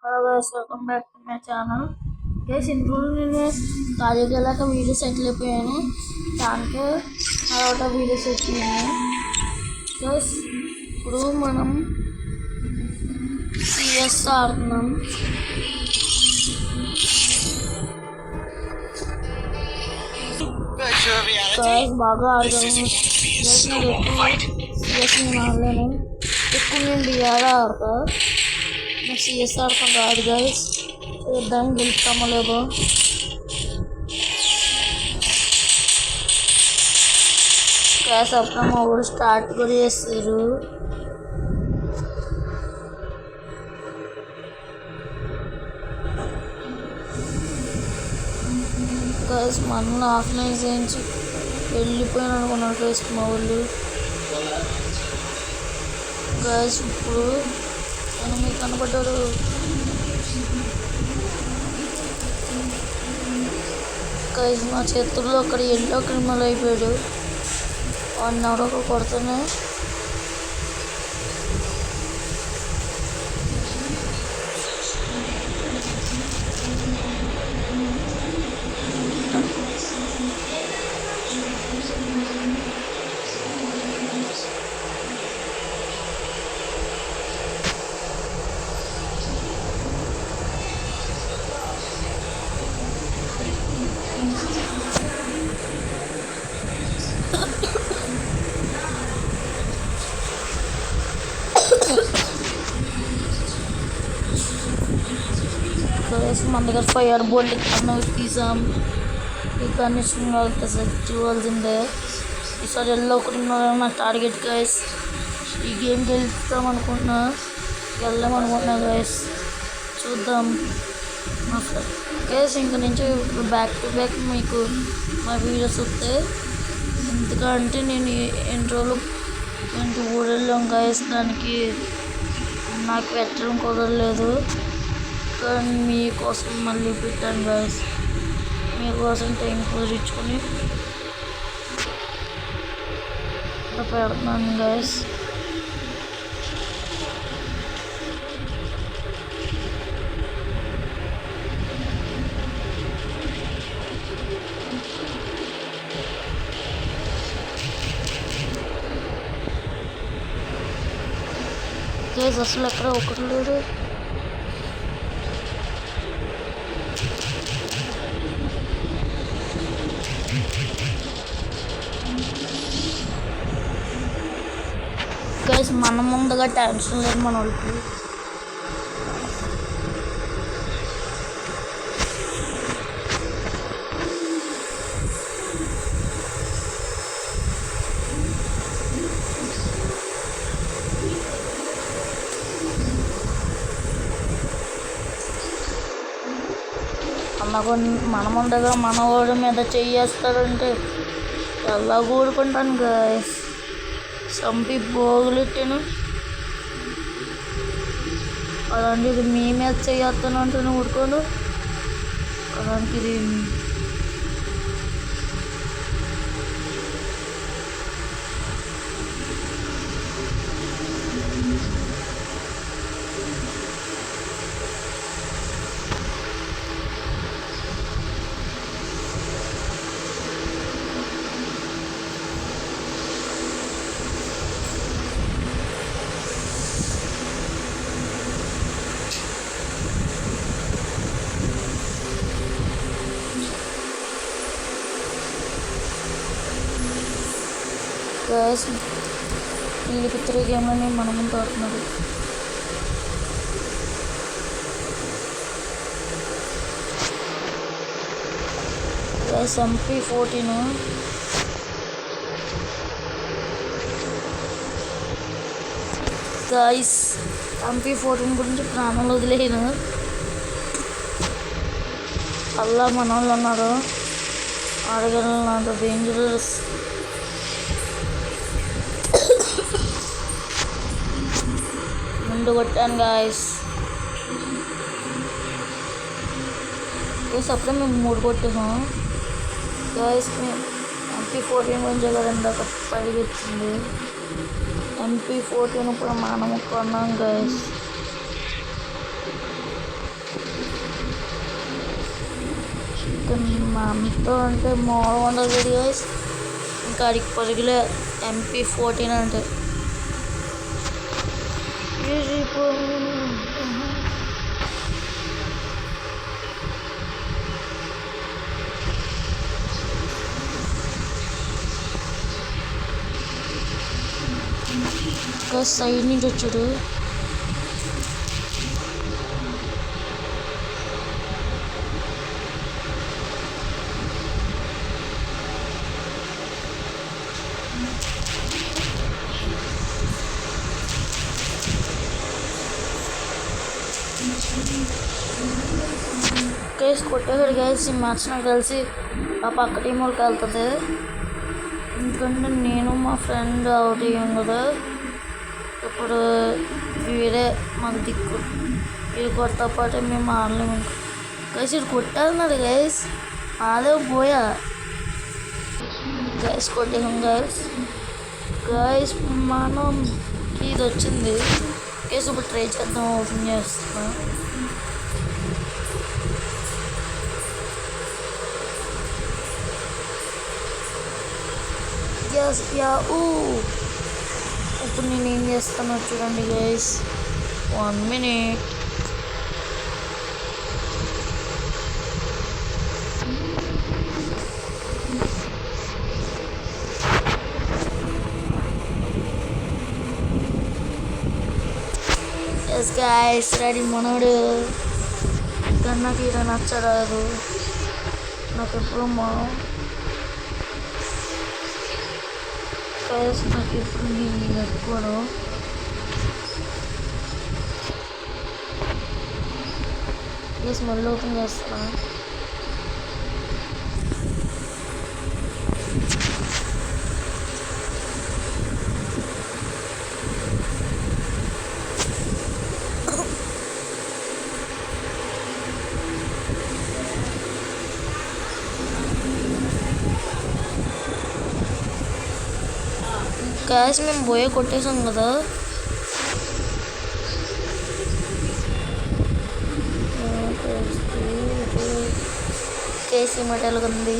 Hello guys, welcome back to my channel. Guys, ఇంట్లో నేను ఖాళీగా వెళ్ళాక వీడియోస్ సెటిల్ అయిపోయాను. దానికే అదొక వీడియోస్ వచ్చినాయి. గైస్, ఇప్పుడు మనం సిఎస్ ఆడుతున్నాం. గైస్, బాగా ఆడతాను. గైస్, నాకు ఎక్కువ సిఎస్ నేను ఆడలేను. ఎక్కువ నేను బిఆర్ ఆడతా. నాకు సిఎస్ ఆడతాను రాదు గైస్. చూద్దాం గెలుస్తామో లేదో. గైస్, అప్పుడు మా ఊరు స్టార్ట్ కూడా చేస్తారు. గైస్, మన ఆఫ్లైన్ చేయించి వెళ్ళిపోయాను అనుకున్నారు గైస్ మా వాళ్ళు. గైస్, ఇప్పుడు నేను మీకు కనబడ్డాడు. గైస్, నా చేతుల్లో అక్కడ ఎల్లో క్రిమినల్ అయిపోయాడు. వాడిని ఎవరొక కొడుతూనే మన దగ్గర ఫైర్ బోల్ట్ అన్నవి తీసాం. ఈ కండిషన్ చూడాల్సిందే. ఈసారి ఎల్లో ఒకటిన్నర నా టార్గెట్ గైస్. ఈ గేమ్కి వెళ్తాం అనుకుంటున్నా, వెళ్దామనుకుంటున్నా గైస్. చూద్దాం గైస్. ఇంక నుంచి బ్యాక్ టు బ్యాక్ మీకు మా వీడియోస్ వస్తాయి. ఎందుకంటే నేను ఎన్ని రోజులు ఊరెళ్ళాం గైస్. దానికి నాకు పెట్టడం కుదరలేదు. కానీ మీకోసం మళ్ళీ పెట్టాను గైస్. మీకోసం టైం కుదిరించుకొని పెడుతున్నాను గైస్. గైస్, అసలు ఎక్కడ ఒకటి లేడు. గైస్, మన ముందుగా టెన్షన్ లేదు మన వాళ్ళకి. మన ముందుగా మన వాడి మీద చెయ్యేస్తాడంటే ఎలా కూడుకుంటాను గైస్. చంపి బోగులెట్టాను. అలాంటిది మీ మీద చేస్తాను అంటేనే ఊరుకోను. అలాంటిది గైస్. వీళ్ళకి 3 గేమ్లని మన ముందు ఆడుతున్నారు. Guys, MP14 guys. MP14 గురించి ప్రాణాలు వదిలేను. అలా మన వాళ్ళు ఉన్నారు. అడగలంత డేంజరస్. ముందు కొట్టాను గాయస్. అప్పుడే మేము 3 కొట్టాము గాయస్. మేము MP14 గురించి కదా ఇందాక పరిగెత్తింది. MP14 ఇప్పుడు మనం కొన్నాం గాయస్. ఇంకా మా అమ్మతో అంటే మామూలుగా ఉండదు కదా గైస్. ఇంకా అడిగి పరుగులే MP14 అంటే ఇంకా సైడ్ నుంచి వచ్చాడు. గైస్ కొట్టేసాడు గైస్. ఈ మ్యాచ్ నాకు కలిసి ఆ పక్క టీం వాళ్ళకి వెళ్తుంది, ఎందుకంటే నేను మా ఫ్రెండ్ అవుట్ అయ్యాం కదా. ఇప్పుడు వీడే మాకు దిక్కు, వీడు కొడతా పాటే మేము ఆడలేము. గైస్ ఇది కొట్టేస్తున్నాడు గైస్, ఆడే పోయా గైస్. కొట్టేసాం గైస్. గైస్ మనకి ఇది వచ్చింది గైస్. ఇప్పుడు ట్రై చేద్దాం, ఓపెన్ చేస్తున్నా. ఇప్పుడు నేను ఏం చేస్తానో చూడండి guys. 1 minute. Yes guys ready. మనోడు కన్నా తీర నచ్చరాదు నాకు ఎప్పుడు నాకు ఎప్పుడు నేను పెట్టుకోను. ప్లీజ్ మళ్ళీ ఓపెన్ చేస్తున్నా. గ్యాస్ మేము పోయే కొట్టేసాం కదా. కేసీ మెటల్ ఉంది.